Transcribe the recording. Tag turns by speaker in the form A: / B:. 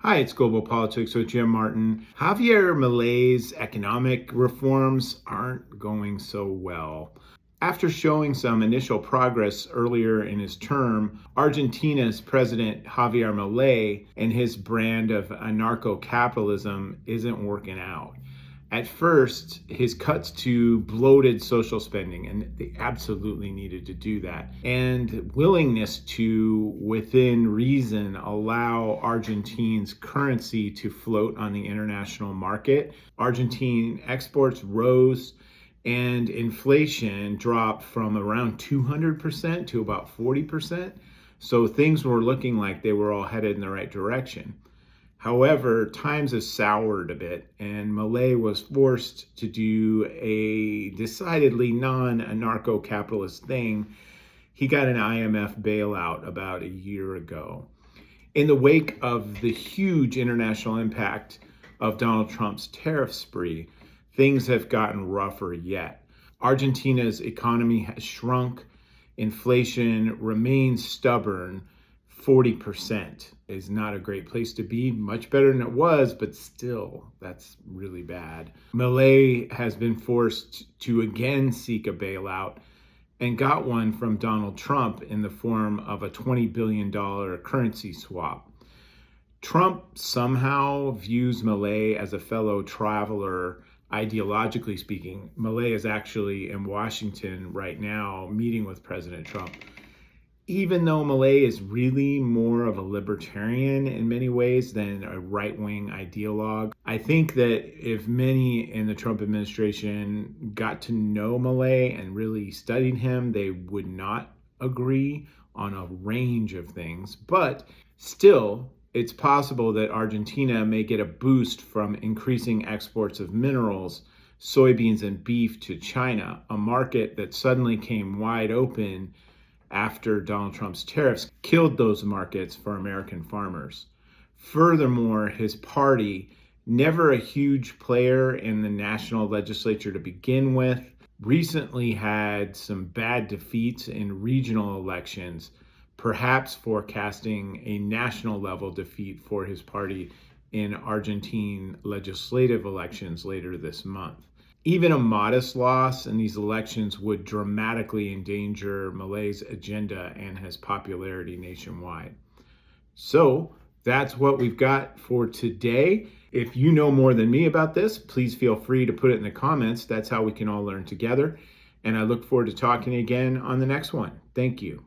A: Hi, it's Global Politics with Jim Martin. Javier Milie's economic reforms aren't going so well. After showing some initial progress earlier in his term, Argentina's President Javier Milei and his brand of anarcho-capitalism isn't working out. At first, his cuts to bloated social spending, and they absolutely needed to do that, and willingness to, within reason, allow Argentina's currency to float on the international market. Argentine exports rose and inflation dropped from around 200% to about 40%. So things were looking like they were all headed in the right direction. However, times have soured a bit, and Milei was forced to do a decidedly non-anarcho-capitalist thing. He got an IMF bailout about a year ago. In the wake of the huge international impact of Donald Trump's tariff spree, things have gotten rougher yet. Argentina's economy has shrunk. Inflation remains stubborn. 40% is not a great place to be, much better than it was, but still, that's really bad. Milei has been forced to again seek a bailout and got one from Donald Trump in the form of a $20 billion currency swap. Trump somehow views Milei as a fellow traveler. Ideologically speaking, Milei is actually in Washington right now meeting with President Trump. Even though Milei is really more of a libertarian in many ways than a right-wing ideologue, I think that if many in the Trump administration got to know Milei and really studied him, they would not agree on a range of things. But still, it's possible that Argentina may get a boost from increasing exports of minerals, soybeans, and beef to China, a market that suddenly came wide open after Donald Trump's tariffs killed those markets for American farmers. Furthermore, his party, never a huge player in the national legislature to begin with, recently had some bad defeats in regional elections, perhaps forecasting a national level defeat for his party in Argentine legislative elections later this month. Even a modest loss in these elections would dramatically endanger Milei's agenda and his popularity nationwide. So that's what we've got for today. If you know more than me about this, please feel free to put it in the comments. That's how we can all learn together. And I look forward to talking again on the next one. Thank you.